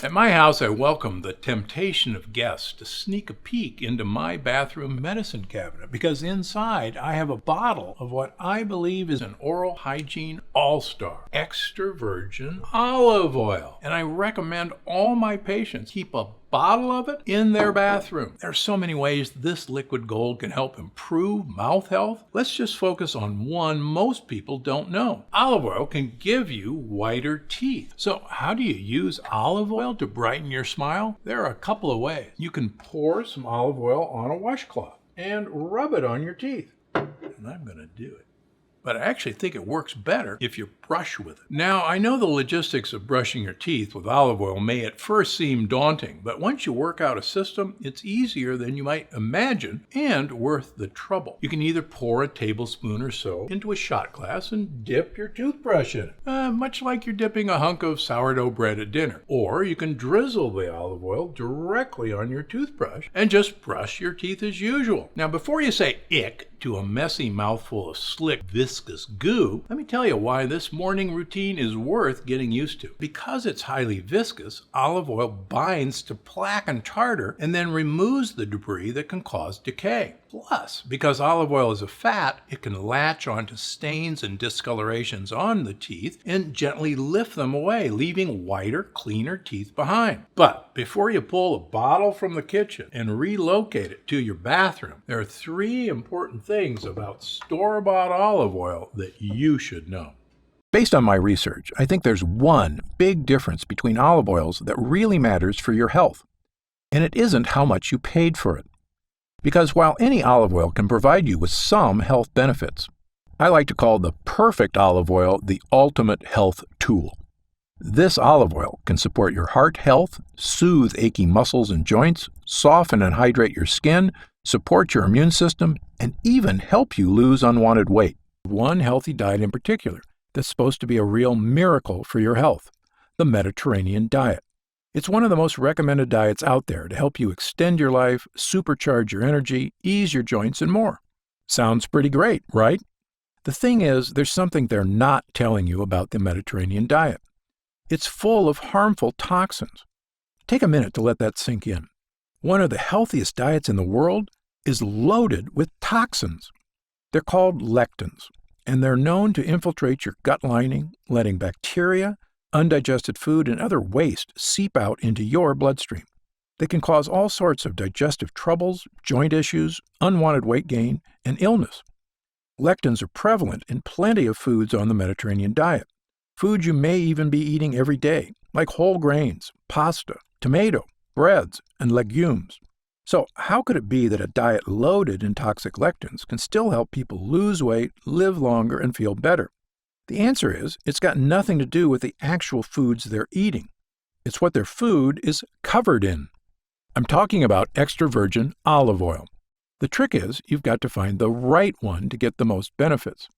At my house, I welcome the temptation of guests to sneak a peek into my bathroom medicine cabinet because inside I have a bottle of what I believe is an oral hygiene all-star, extra virgin olive oil. And I recommend all my patients keep a bottle of it in their bathroom. There are so many ways this liquid gold can help improve mouth health. Let's just focus on one most people don't know. Olive oil can give you whiter teeth. So how do you use olive oil to brighten your smile? There are a couple of ways. You can pour some olive oil on a washcloth and rub it on your teeth. And I'm going to do it. But I actually think it works better if you brush with it. Now, I know the logistics of brushing your teeth with olive oil may at first seem daunting, but once you work out a system, it's easier than you might imagine and worth the trouble. You can either pour a tablespoon or so into a shot glass and dip your toothbrush in it, much like you're dipping a hunk of sourdough bread at dinner. Or you can drizzle the olive oil directly on your toothbrush and just brush your teeth as usual. Now, before you say ick to a messy mouthful of slick, viscous goo, let me tell you why this morning routine is worth getting used to. Because it's highly viscous, olive oil binds to plaque and tartar and then removes the debris that can cause decay. Plus, because olive oil is a fat, it can latch onto stains and discolorations on the teeth and gently lift them away, leaving whiter, cleaner teeth behind. But before you pull a bottle from the kitchen and relocate it to your bathroom, there are 3 important things about store-bought olive oil that you should know. Based on my research, I think there's one big difference between olive oils that really matters for your health, and it isn't how much you paid for it. Because while any olive oil can provide you with some health benefits, I like to call the perfect olive oil the ultimate health tool. This olive oil can support your heart health, soothe achy muscles and joints, soften and hydrate your skin, support your immune system, and even help you lose unwanted weight. One healthy diet in particular that's supposed to be a real miracle for your health: the Mediterranean diet. It's one of the most recommended diets out there to help you extend your life, supercharge your energy, ease your joints, and more. Sounds pretty great, right? The thing is, there's something they're not telling you about the Mediterranean diet. It's full of harmful toxins. Take a minute to let that sink in. One of the healthiest diets in the world is loaded with toxins. They're called lectins, and they're known to infiltrate your gut lining, letting bacteria, undigested food, and other waste seep out into your bloodstream. They can cause all sorts of digestive troubles, joint issues, unwanted weight gain, and illness. Lectins are prevalent in plenty of foods on the Mediterranean diet. Foods you may even be eating every day, like whole grains, pasta, tomato, breads, and legumes. So how could it be that a diet loaded in toxic lectins can still help people lose weight, live longer, and feel better? The answer is, it's got nothing to do with the actual foods they're eating. It's what their food is covered in. I'm talking about extra virgin olive oil. The trick is, you've got to find the right one to get the most benefits.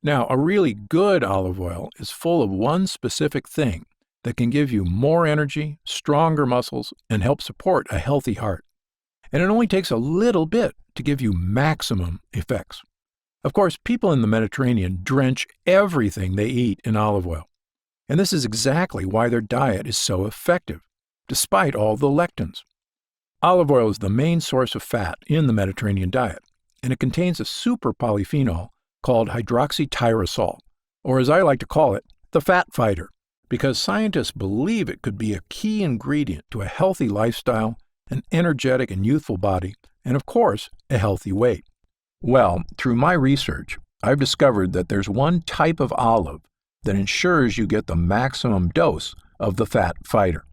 Now, a really good olive oil is full of one specific thing that can give you more energy, stronger muscles, and help support a healthy heart. And it only takes a little bit to give you maximum effects. Of course, people in the Mediterranean drench everything they eat in olive oil. And this is exactly why their diet is so effective, despite all the lectins. Olive oil is the main source of fat in the Mediterranean diet, and it contains a super polyphenol called hydroxytyrosol, or as I like to call it, the fat fighter, because scientists believe it could be a key ingredient to a healthy lifestyle, an energetic and youthful body, and of course, a healthy weight. Well, through my research, I've discovered that there's one type of olive that ensures you get the maximum dose of the fat fighter.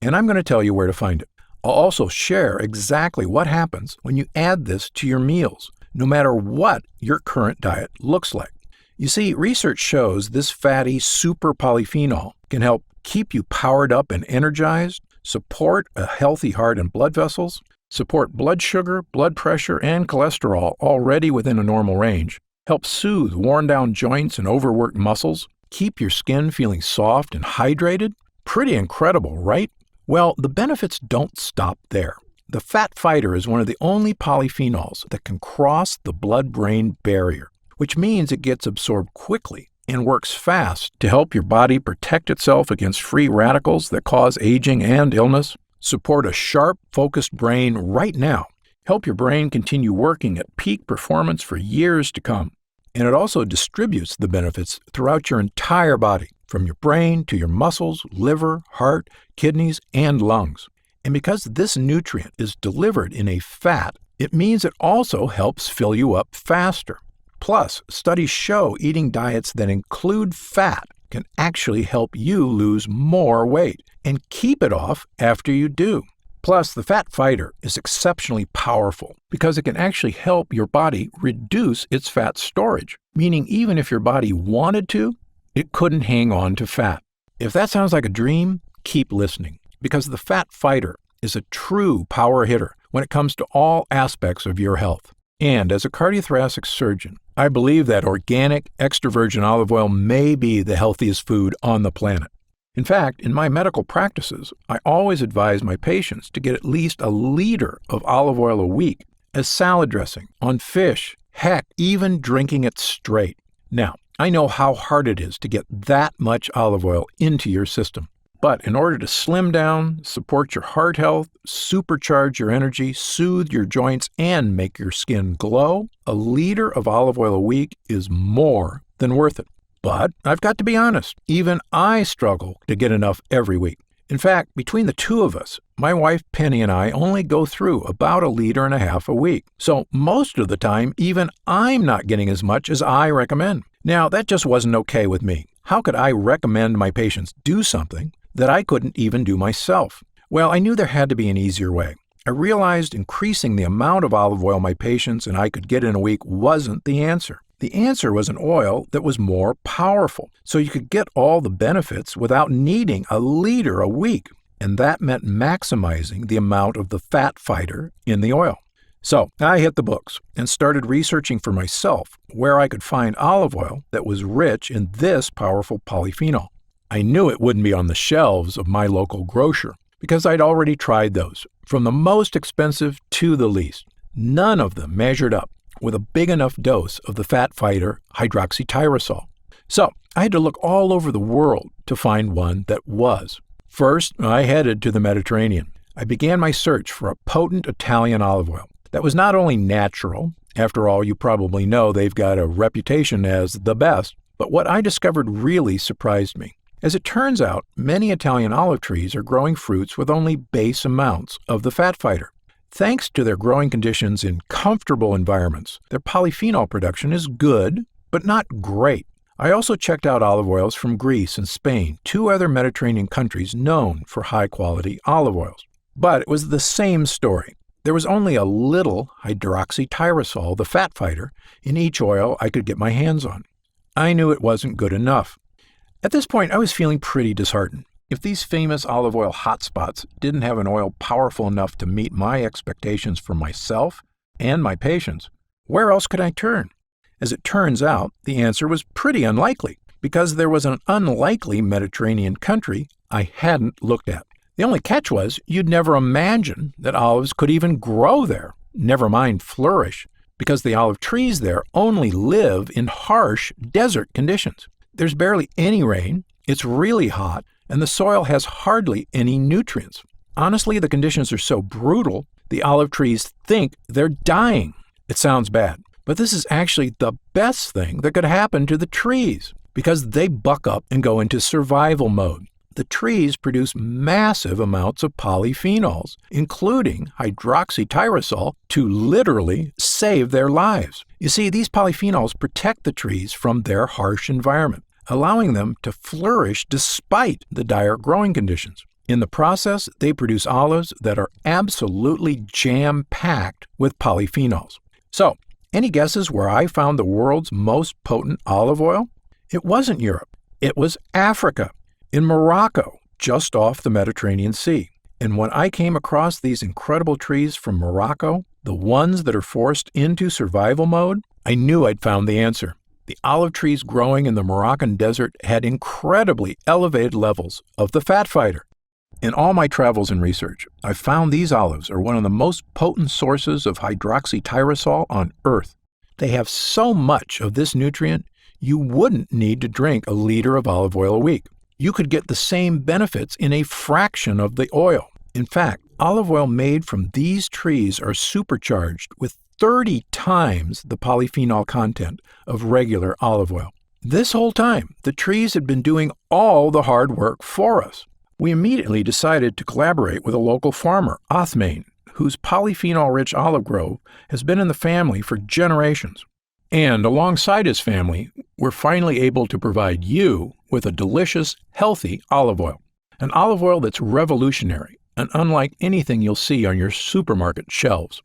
And I'm going to tell you where to find it. I'll also share exactly what happens when you add this to your meals, no matter what your current diet looks like. You see, research shows this fatty super polyphenol can help keep you powered up and energized, support a healthy heart and blood vessels, support blood sugar, blood pressure, and cholesterol already within a normal range, help soothe worn-down joints and overworked muscles, keep your skin feeling soft and hydrated. Pretty incredible, right? Well, the benefits don't stop there. The fat fighter is one of the only polyphenols that can cross the blood-brain barrier, which means it gets absorbed quickly and works fast to help your body protect itself against free radicals that cause aging and illness. Support a sharp, focused brain right now. Help your brain continue working at peak performance for years to come. And it also distributes the benefits throughout your entire body, from your brain to your muscles, liver, heart, kidneys, and lungs. And because this nutrient is delivered in a fat, it means it also helps fill you up faster. Plus, studies show eating diets that include fat can actually help you lose more weight and keep it off after you do. Plus, the fat fighter is exceptionally powerful because it can actually help your body reduce its fat storage, meaning even if your body wanted to, it couldn't hang on to fat. If that sounds like a dream, keep listening, because the fat fighter is a true power hitter when it comes to all aspects of your health. And as a cardiothoracic surgeon, I believe that organic extra virgin olive oil may be the healthiest food on the planet. In fact, in my medical practices, I always advise my patients to get at least a liter of olive oil a week as salad dressing, on fish, heck, even drinking it straight. Now, I know how hard it is to get that much olive oil into your system. But in order to slim down, support your heart health, supercharge your energy, soothe your joints, and make your skin glow, a liter of olive oil a week is more than worth it. But I've got to be honest, even I struggle to get enough every week. In fact, between the two of us, my wife Penny and I only go through about 1.5 liters a week. So most of the time, even I'm not getting as much as I recommend. Now, that just wasn't okay with me. How could I recommend my patients do something that I couldn't even do myself? Well, I knew there had to be an easier way. I realized increasing the amount of olive oil my patients and I could get in a week wasn't the answer. The answer was an oil that was more powerful, so you could get all the benefits without needing 1 liter a week. And that meant maximizing the amount of the fat fighter in the oil. So I hit the books and started researching for myself where I could find olive oil that was rich in this powerful polyphenol. I knew it wouldn't be on the shelves of my local grocer because I'd already tried those, from the most expensive to the least. None of them measured up with a big enough dose of the fat fighter hydroxytyrosol. So I had to look all over the world to find one that was. First, I headed to the Mediterranean. I began my search for a potent Italian olive oil that was not only natural, after all, you probably know they've got a reputation as the best, but what I discovered really surprised me. As it turns out, many Italian olive trees are growing fruits with only base amounts of the fat fighter. Thanks to their growing conditions in comfortable environments, their polyphenol production is good, but not great. I also checked out olive oils from Greece and Spain, 2 other Mediterranean countries known for high-quality olive oils. But it was the same story. There was only a little hydroxytyrosol, the fat fighter, in each oil I could get my hands on. I knew it wasn't good enough. At this point, I was feeling pretty disheartened. If these famous olive oil hotspots didn't have an oil powerful enough to meet my expectations for myself and my patients, where else could I turn? As it turns out, the answer was pretty unlikely, because there was an unlikely Mediterranean country I hadn't looked at. The only catch was you'd never imagine that olives could even grow there, never mind flourish, because the olive trees there only live in harsh desert conditions. There's barely any rain, it's really hot, and the soil has hardly any nutrients. Honestly, the conditions are so brutal, the olive trees think they're dying. It sounds bad, but this is actually the best thing that could happen to the trees, because they buck up and go into survival mode. The trees produce massive amounts of polyphenols, including hydroxytyrosol, to literally save their lives. You see, these polyphenols protect the trees from their harsh environment, allowing them to flourish despite the dire growing conditions. In the process, they produce olives that are absolutely jam-packed with polyphenols. So, any guesses where I found the world's most potent olive oil? It wasn't Europe. It was Africa, in Morocco, just off the Mediterranean Sea. And when I came across these incredible trees from Morocco, the ones that are forced into survival mode, I knew I'd found the answer. The olive trees growing in the Moroccan desert had incredibly elevated levels of the fat fighter. In all my travels and research, I've found these olives are one of the most potent sources of hydroxytyrosol on Earth. They have so much of this nutrient, you wouldn't need to drink a liter of olive oil a week. You could get the same benefits in a fraction of the oil. In fact, olive oil made from these trees are supercharged with 30 times the polyphenol content of regular olive oil. This whole time, the trees had been doing all the hard work for us. We immediately decided to collaborate with a local farmer, Othmane, whose polyphenol-rich olive grove has been in the family for generations. And alongside his family, we're finally able to provide you with a delicious, healthy olive oil. An olive oil that's revolutionary and unlike anything you'll see on your supermarket shelves.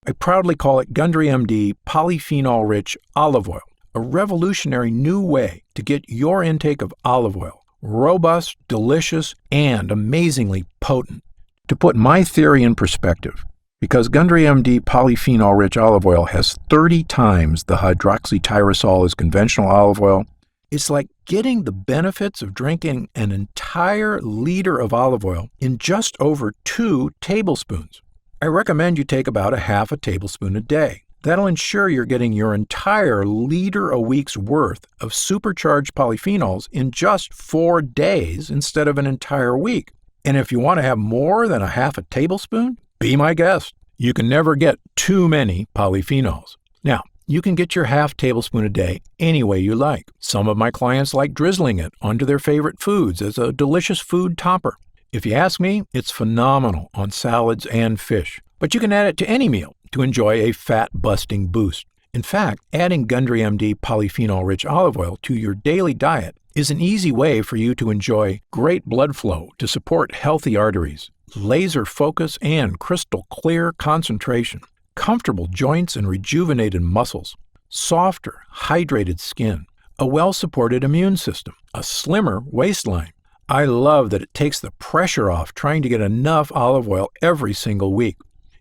I proudly call it Gundry MD Polyphenol-Rich Olive Oil, a revolutionary new way to get your intake of olive oil. Robust, delicious, and amazingly potent. To put my theory in perspective, because Gundry MD Polyphenol-Rich Olive Oil has 30 times the hydroxytyrosol as conventional olive oil, it's like getting the benefits of drinking an entire liter of olive oil in just over 2 tablespoons. I recommend you take about a half a tablespoon a day. That'll ensure you're getting your entire liter a week's worth of supercharged polyphenols in just 4 days instead of an entire week. And if you want to have more than a half a tablespoon, be my guest. You can never get too many polyphenols. Now, you can get your half tablespoon a day any way you like. Some of my clients like drizzling it onto their favorite foods as a delicious food topper. If you ask me, it's phenomenal on salads and fish. But you can add it to any meal to enjoy a fat-busting boost. In fact, adding Gundry MD Polyphenol-Rich Olive Oil to your daily diet is an easy way for you to enjoy great blood flow to support healthy arteries, laser focus and crystal clear concentration, comfortable joints and rejuvenated muscles, softer, hydrated skin, a well-supported immune system, a slimmer waistline. I love that it takes the pressure off trying to get enough olive oil every single week.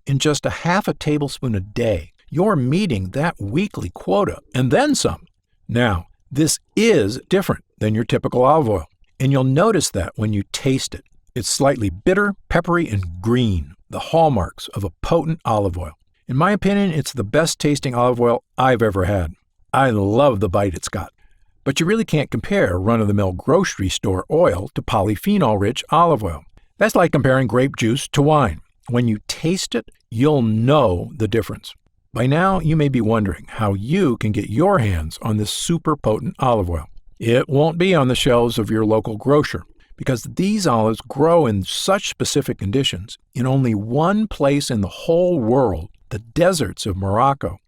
In just a half a tablespoon a day, you're meeting that weekly quota and then some. Now, this is different than your typical olive oil, and you'll notice that when you taste it. It's slightly bitter, peppery, and green, the hallmarks of a potent olive oil. In my opinion, it's the best tasting olive oil I've ever had. I love the bite it's got. But you really can't compare run-of-the-mill grocery store oil to polyphenol-rich olive oil. That's like comparing grape juice to wine. When you taste it, you'll know the difference. By now, you may be wondering how you can get your hands on this super potent olive oil. It won't be on the shelves of your local grocer because these olives grow in such specific conditions in only one place in the whole world, the deserts of Morocco.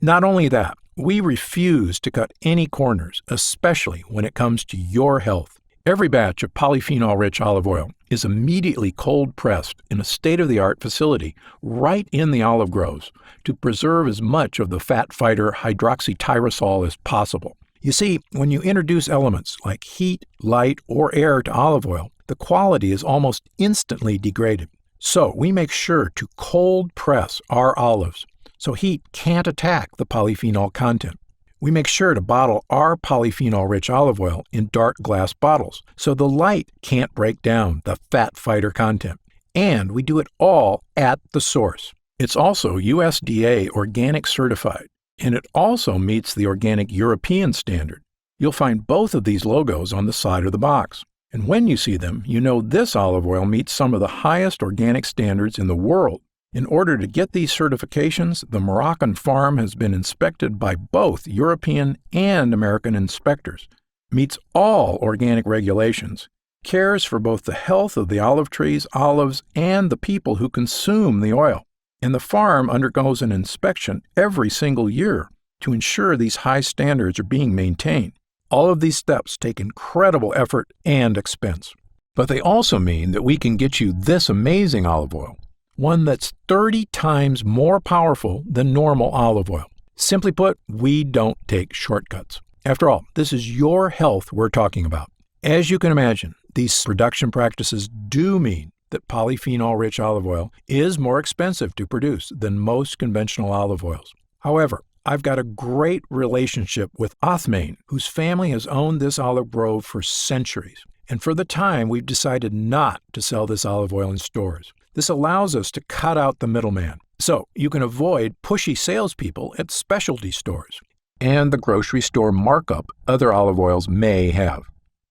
Not only that, we refuse to cut any corners, especially when it comes to your health. Every batch of polyphenol-rich olive oil is immediately cold-pressed in a state-of-the-art facility right in the olive groves to preserve as much of the fat fighter hydroxytyrosol as possible. You see, when you introduce elements like heat, light, or air to olive oil, the quality is almost instantly degraded. So we make sure to cold-press our olives so heat can't attack the polyphenol content. We make sure to bottle our polyphenol-rich olive oil in dark glass bottles so the light can't break down the fat fighter content. And we do it all at the source. It's also USDA organic certified, and it also meets the organic European standard. You'll find both of these logos on the side of the box. And when you see them, you know this olive oil meets some of the highest organic standards in the world. In order to get these certifications, the Moroccan farm has been inspected by both European and American inspectors, meets all organic regulations, cares for both the health of the olive trees, olives, and the people who consume the oil. And the farm undergoes an inspection every single year to ensure these high standards are being maintained. All of these steps take incredible effort and expense. But they also mean that we can get you this amazing olive oil, one that's 30 times more powerful than normal olive oil. Simply put, we don't take shortcuts. After all, this is your health we're talking about. As you can imagine, these production practices do mean that polyphenol-rich olive oil is more expensive to produce than most conventional olive oils. However, I've got a great relationship with Othmane, whose family has owned this olive grove for centuries. And for the time, we've decided not to sell this olive oil in stores. This allows us to cut out the middleman, so you can avoid pushy salespeople at specialty stores. and the grocery store markup other olive oils may have.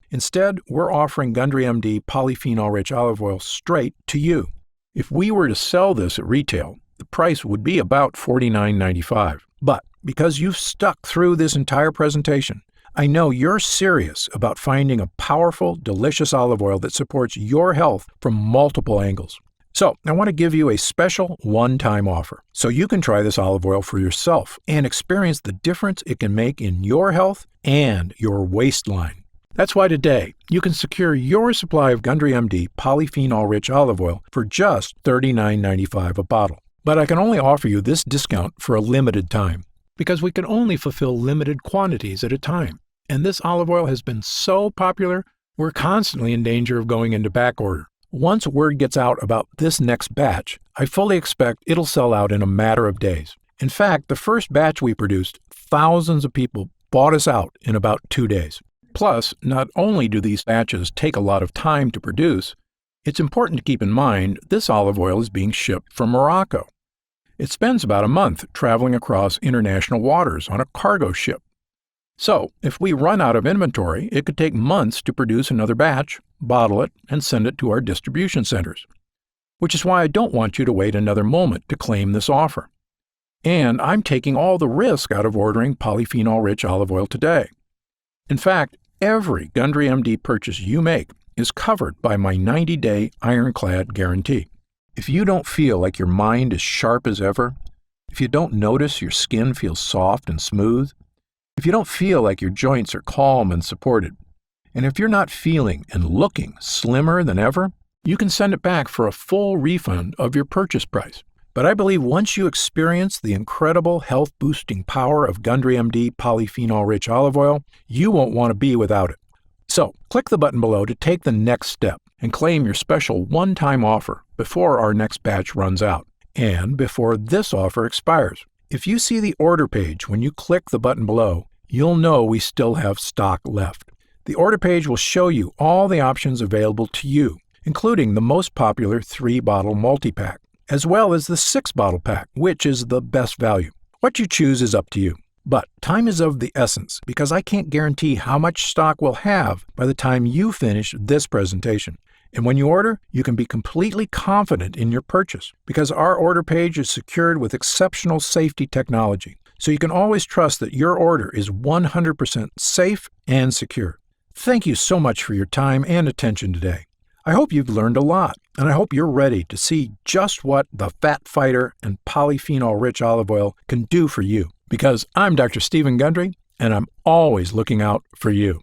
Instead, we're offering Gundry MD polyphenol-rich olive oil straight to you. If we were to sell this at retail, the price would be about $49.95. But because you've stuck through this entire presentation, I know you're serious about finding a powerful, delicious olive oil that supports your health from multiple angles. So I want to give you a special one-time offer so you can try this olive oil for yourself and experience the difference it can make in your health and your waistline. That's why today you can secure your supply of Gundry MD polyphenol-rich olive oil for just $39.95 a bottle. But I can only offer you this discount for a limited time because we can only fulfill limited quantities at a time. And this olive oil has been so popular, we're constantly in danger of going into back order. Once word gets out about this next batch, I fully expect it'll sell out in a matter of days. In fact, the first batch we produced, thousands of people bought us out in about 2 days. Plus, not only do these batches take a lot of time to produce, it's important to keep in mind this olive oil is being shipped from Morocco. It spends about a month traveling across international waters on a cargo ship. So, if we run out of inventory, it could take months to produce another batch, bottle it, and send it to our distribution centers. Which is why I don't want you to wait another moment to claim this offer. And I'm taking all the risk out of ordering polyphenol-rich olive oil today. In fact, every Gundry MD purchase you make is covered by my 90-day ironclad guarantee. If you don't feel like your mind is sharp as ever, if you don't notice your skin feels soft and smooth, if you don't feel like your joints are calm and supported, and if you're not feeling and looking slimmer than ever, you can send it back for a full refund of your purchase price. But I believe once you experience the incredible health-boosting power of Gundry MD polyphenol-rich olive oil, you won't want to be without it. So, click the button below to take the next step and claim your special one-time offer before our next batch runs out, and before this offer expires. If you see the order page when you click the button below, you'll know we still have stock left. The order page will show you all the options available to you, including the most popular 3-bottle multi-pack, as well as the 6-bottle pack, which is the best value. What you choose is up to you. But time is of the essence because I can't guarantee how much stock we'll have by the time you finish this presentation. And when you order, you can be completely confident in your purchase because our order page is secured with exceptional safety technology. So you can always trust that your order is 100% safe and secure. Thank you so much for your time and attention today. I hope you've learned a lot, and I hope you're ready to see just what the Fat Fighter and polyphenol-rich olive oil can do for you. Because I'm Dr. Stephen Gundry, and I'm always looking out for you.